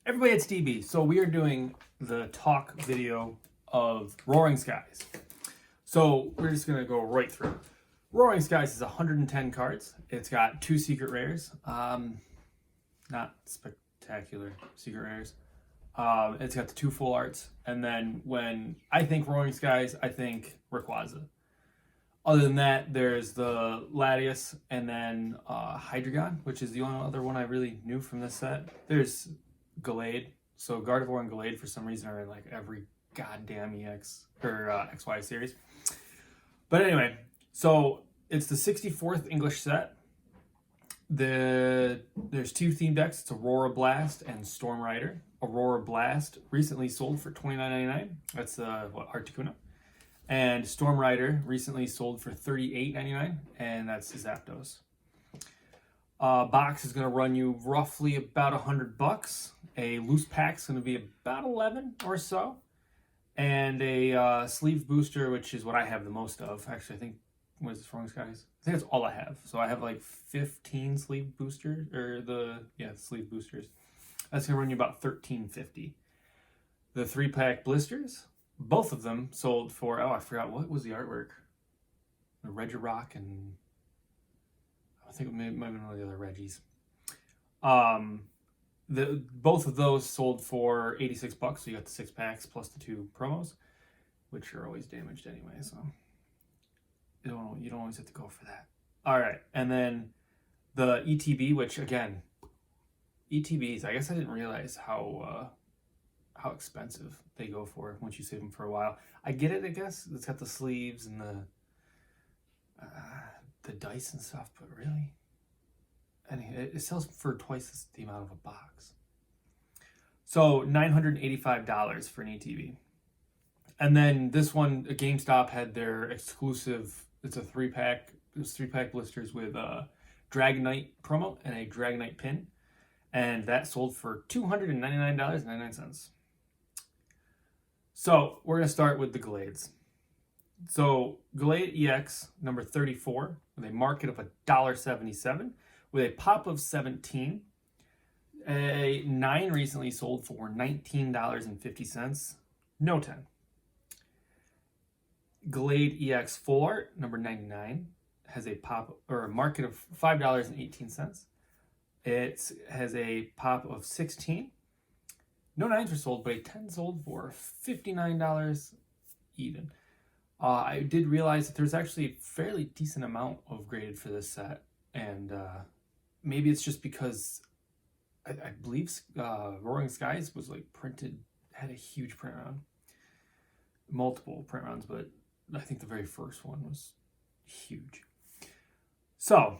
Everybody, it's DB. So we are doing the talk video of Roaring Skies. So we're just going to go right through. Roaring Skies is 110 cards. It's got 2 secret rares. Not spectacular secret rares. It's got the 2 full arts. And then when I think Roaring Skies, I think Rayquaza. Other than that, there's the Latios and then Hydragon, which is the only other one I really knew from this set. There's Gallade. So Gardevoir and Gallade for some reason are in like every goddamn EX or XY series. But anyway, so it's the 64th English set. There's 2 theme decks. It's Aurora Blast and Storm Rider. Aurora Blast recently sold for $29.99. That's Articuno. And Storm Rider recently sold for $38.99, and that's Zapdos. Box is going to run you roughly about $100. A loose pack is going to be about 11 or so, and a sleeve booster, which is what I have the most of. Actually, I think what is this, Roaring Skies? I think that's all I have. So I have like 15 sleeve boosters, or sleeve boosters. That's going to run you about $13.50. The 3-pack blisters, both of them sold for, I forgot, what was the artwork? The Regirock and I think it might have been one of the other Reggies. Both of those sold for $86, so you got the 6 packs plus the 2 promos, which are always damaged anyway, so you don't always have to go for that. All right, and then the ETB, which again, ETBs, I guess I didn't realize how expensive they go for once you save them for a while. I get it, I guess. It's got the sleeves and the dice and stuff, but really, it sells for twice the amount of a box. So $985 for an ETB. And then this one, GameStop had their exclusive, it's a 3-pack, there's 3-pack blisters with a Dragonite promo and a Dragonite pin. And that sold for $299.99. So we're going to start with the Gallades. So Gallade EX number 34 with a market of $1.77 with a pop of 17. A 9 recently sold for $19.50. No 10. Gallade EX full art number 99 has a pop or a market of $5.18. It has a pop of 16. No 9s were sold, but a 10 sold for $59 even. I did realize that there's actually a fairly decent amount of graded for this set, and maybe it's just because I believe Roaring Skies was like had a huge print run, multiple print runs, but I think the very first one was huge. So,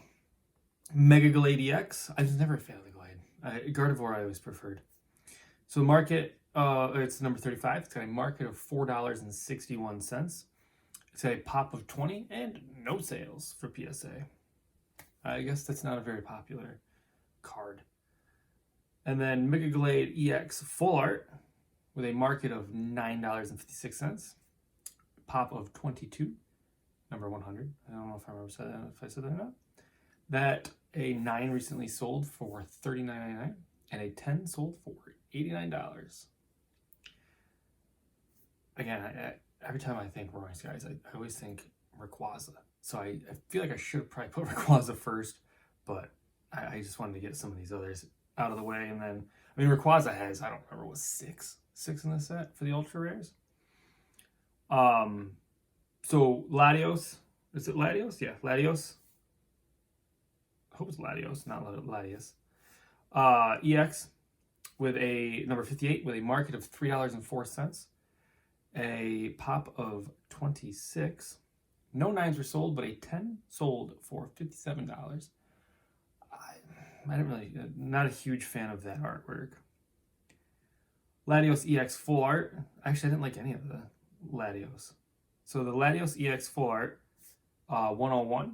Megaladios Ex, I was never a fan of the Glade. Gardevoir I always preferred. So market, it's number 35. It's got a market of $4.61. It's got a pop of 20 and no sales for PSA. I guess that's not a very popular card. And then Mega Gallade EX full art with a market of $9.56. Pop of 22, number 100. I don't know if I said that or not. That a 9 recently sold for $39.99 and a 10 sold for $89. Again, every time I think Roaring Skies, I always think Rayquaza. So I feel like I should have probably put Rayquaza first, but I just wanted to get some of these others out of the way. And then, I mean, Rayquaza has, I don't remember, what, 6 in this set for the ultra rares. So Latios, is it Latios? Yeah, Latios. I hope it's Latios, not Latios. EX with a number 58 with a market of $3.04. A pop of 26. No 9s were sold, but a 10 sold for $57. I didn't really, not a huge fan of that artwork. Latios EX full art. Actually, I didn't like any of the Latios. So the Latios EX full art, 101.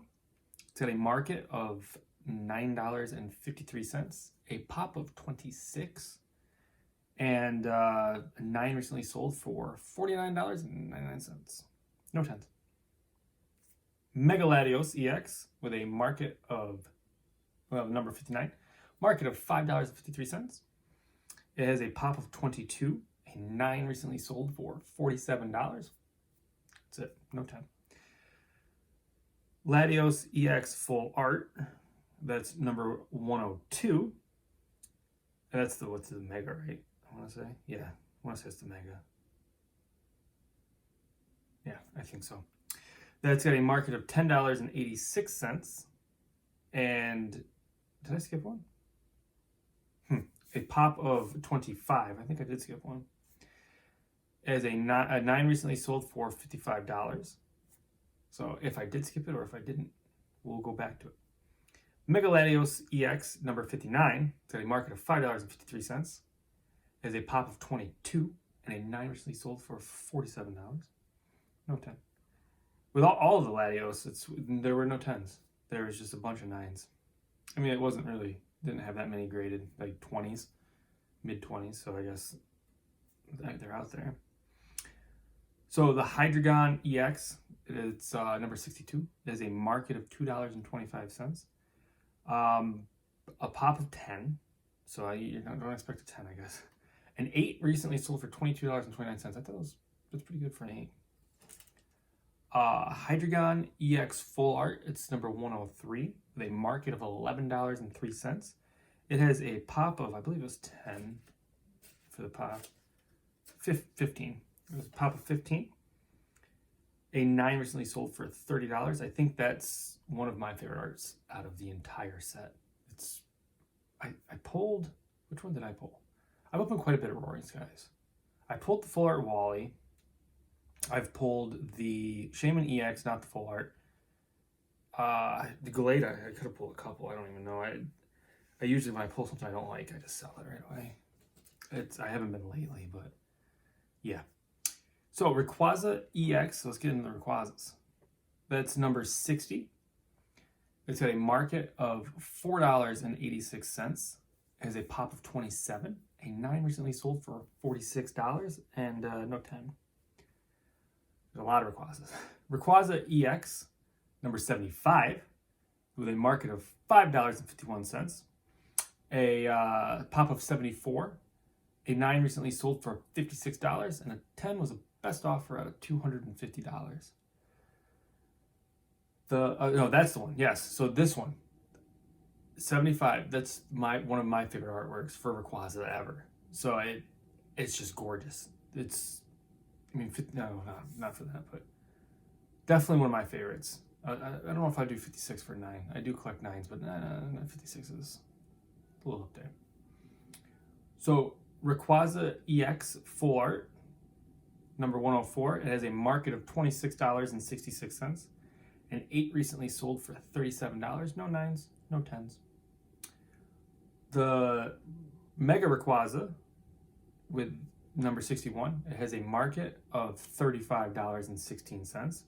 It's got a market of $9.53. A pop of 26. And a 9 recently sold for $49.99. No 10s. Megaladios EX with a market of, number 59, market of $5.53. It has a pop of 22, a 9 recently sold for $47. That's it, no 10. Latios Ex Full Art, that's number 102. And that's what's the Mega, right? I want to say, yeah, I want to say it's the Mega. Yeah, I think so. That's got a market of $10.86. And did I skip one? A pop of 25. I think I did skip one. As a 9 recently sold for $55. So if I did skip it or if I didn't, we'll go back to it. Megaladios EX number 59. It's got a market of $5.53. Has a pop of 22 and a 9 recently sold for $47. No 10. With all of the Latios, there were no 10s. There was just a bunch of 9s. I mean, it wasn't really, didn't have that many graded, like 20s, mid 20s. So I guess they're out there. So the Hydragon Ex, it's number 62. It has a market of $2.25. A pop of 10. So you don't expect a 10, I guess. An 8 recently sold for $22.29. I thought that's pretty good for an 8. Hydragon EX Full Art, it's number 103 with a market of $11.03. It has a pop of, I believe it was 10 for the pop. 15. It was a pop of 15. A 9 recently sold for $30. I think that's one of my favorite arts out of the entire set. I pulled, which one did I pull? I've opened quite a bit of Roaring Skies. I pulled the Full Art Wally. I've pulled the Shaman EX, not the Full Art. The Galata, I could have pulled a couple. I don't even know. I usually, when I pull something I don't like, I just sell it right away. I haven't been lately, but yeah. So Rayquaza EX, so let's get into the Rayquazas. That's number 60. It's got a market of $4.86. It has a pop of 27. A 9 recently sold for $46 and no 10. There's a lot of Rayquazas. Rayquaza EX, number 75, with a market of $5.51. A pop of 74. A 9 recently sold for $56, and a 10 was a best offer out of $250. No, that's the one. Yes, so this one, 75. That's one of my favorite artworks for Rayquaza ever. So it's just gorgeous. No, not for that, but definitely one of my favorites. I don't know if I do 56 for 9. I do collect 9s, but 56 is a little up there. So Rayquaza EX Full Art, number 104. It has a market of $26.66. An 8 recently sold for $37. No 9s, no 10s. The Mega Rayquaza with number 61. It has a market of $35.16.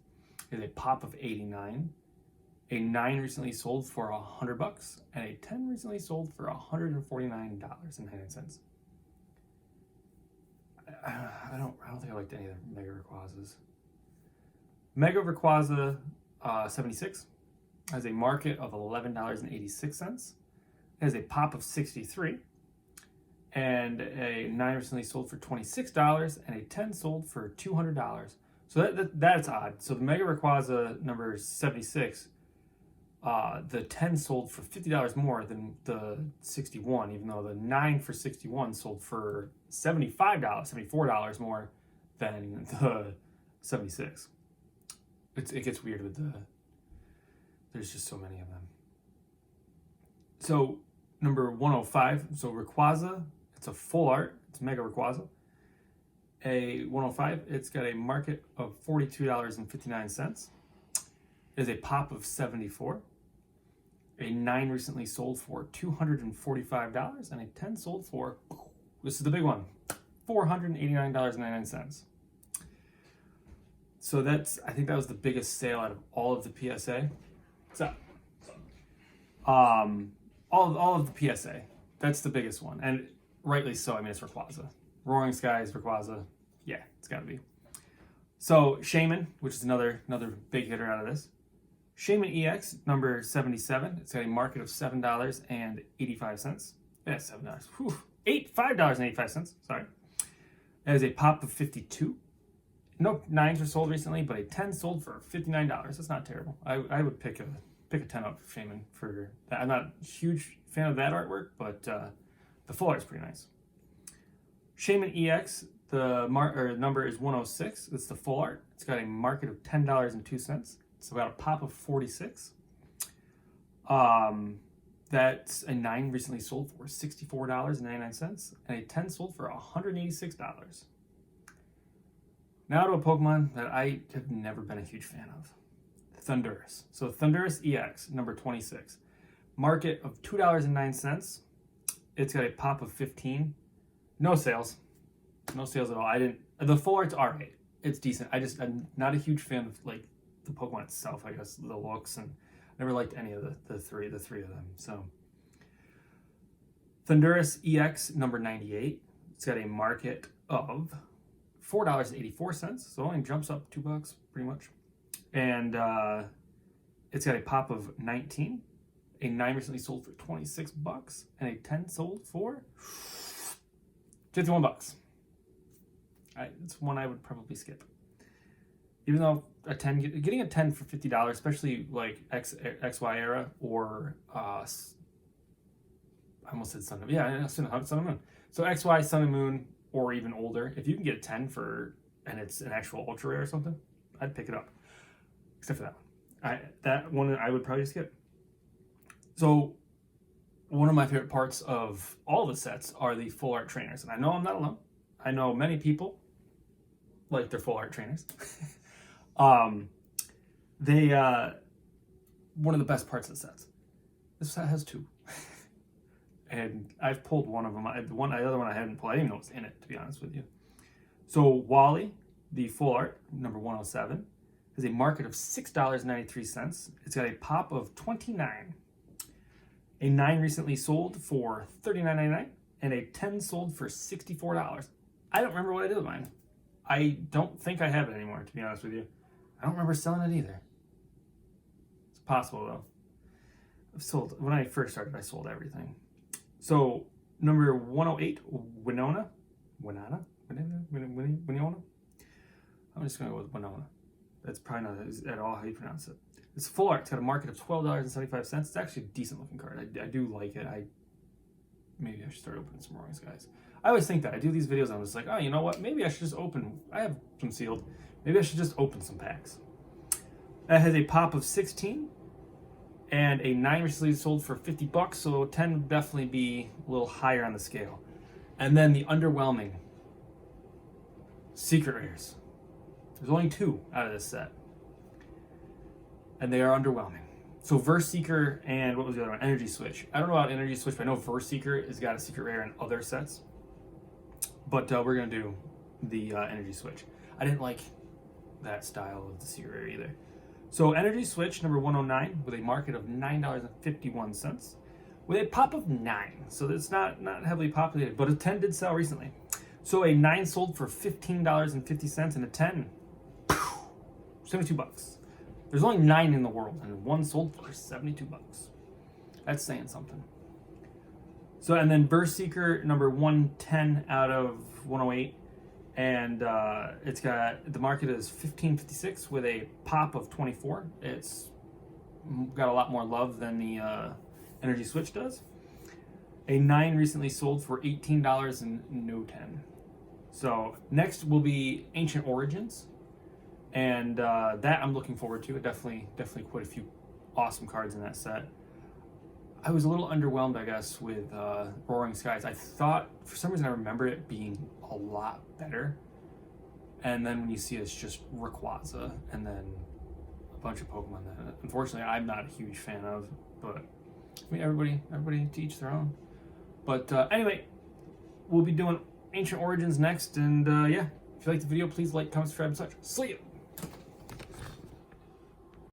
It has a pop of 89. A 9 recently sold for $100, and a 10 recently sold for $149.99. I don't think I liked any of the Mega Rayquazas. Mega Rayquaza 76 has a market of $11.86. It has a pop of 63. And a 9 recently sold for $26, and a 10 sold for $200. So that's odd. So the Mega Rayquaza number 76, the 10 sold for $50 more than the 61, even though the 9 for 61 sold for $74 more than the 76. It gets weird with there's just so many of them. So number 105, so Rayquaza, it's a full art, it's Mega Rayquaza. A 105, it's got a market of $42.59. It is a pop of 74. A 9 recently sold for $245, and a 10 sold for, this is the big one, $489.99. So I think that was the biggest sale out of all of the PSA. So, all of the PSA, that's the biggest one, and rightly so. I mean, it's Rayquaza. Roaring Skies, Rayquaza, yeah, it's got to be. So Shaman, which is another big hitter out of this. Shaman EX, number 77. It's got a market of $7.85. Yeah, $7. Whew. $5.85. Sorry. It has a pop of 52. No 9s were sold recently, but a 10 sold for $59. That's not terrible. I would pick a 10 up for Shaman for that. I'm not a huge fan of that artwork, but the full art's pretty nice. Shaman EX, the number is 106. It's the full art. It's got a market of $10.02. It's about a pop of 46. That's a 9 recently sold for $64.99, and a 10 sold for $186. Now to a Pokemon that I have never been a huge fan of. Thundurus. So Thundurus EX, number 26. Market of $2.09. It's got a pop of 15. No sales. No sales at all. The full art's alright. It's decent. I'm not a huge fan of like the Pokemon itself, I guess, the looks, and never liked any of the three of them. So Thundurus EX, number 98. It's got a market of $4.84, so it only jumps up $2 pretty much. And it's got a pop of 19. A 9 recently sold for $26, and a 10 sold for $51. It's one I would probably skip. Even though getting a 10 for $50, especially like XY era or I almost said Sun and Moon. Yeah, Sun and Moon. So XY, Sun and Moon, or even older, if you can get a 10 and it's an actual ultra rare or something, I'd pick it up. Except for that one. That one I would probably skip. So one of my favorite parts of all the sets are the full art trainers. And I know I'm not alone. I know many people like their full art trainers. They one of the best parts of the sets. This set has 2. And I've pulled one of them. The other one I hadn't pulled. I didn't even know it was in it, to be honest with you. So Wally, the full art, number 107, has a market of $6.93. It's got a pop of 29. A 9 recently sold for $39.99, and a 10 sold for $64. I don't remember what I did with mine. I don't think I have it anymore, to be honest with you. I don't remember selling it either. It's possible, though. When I first started, I sold everything. So, number 108, Winona. I'm just going to go with Winona. That's probably not at all how you pronounce it. It's full art. It's got a market of $12.75. It's actually a decent looking card. I do like it. Maybe I should start opening some Roaring Skies. I always think that. I do these videos and I'm just like, oh, you know what? Maybe I should just open. I have some sealed. Maybe I should just open some packs. That has a pop of 16. And a 9 recently sold for $50, so 10 would definitely be a little higher on the scale. And then the underwhelming Secret Rares. There's only 2 out of this set. And they are underwhelming. So Verse Seeker and what was the other one? Energy Switch. I don't know about Energy Switch, but I know Verse Seeker has got a Secret Rare in other sets. But we're going to do the Energy Switch. I didn't like that style of the Secret Rare either. So Energy Switch, number 109, with a market of $9.51, with a pop of 9. So it's not heavily populated, but a 10 did sell recently. So a 9 sold for $15.50, and a 10, $72. There's only 9 in the world, and 1 sold for $72. That's saying something. So, and then Verse Seeker, number 110 out of 108. And it's got, the market is $15.56 with a pop of 24. It's got a lot more love than the Energy Switch does. A 9 recently sold for $18 and no 10. So next will be Ancient Origins. And that I'm looking forward to. Definitely quite a few awesome cards in that set. I was a little underwhelmed, I guess, with Roaring Skies. I thought, for some reason, I remember it being a lot better. And then when you see it's just Rayquaza and then a bunch of Pokemon that, unfortunately, I'm not a huge fan of. But, I mean, everybody to each their own. But anyway, we'll be doing Ancient Origins next. And yeah, if you like the video, please like, comment, subscribe, and such. See ya!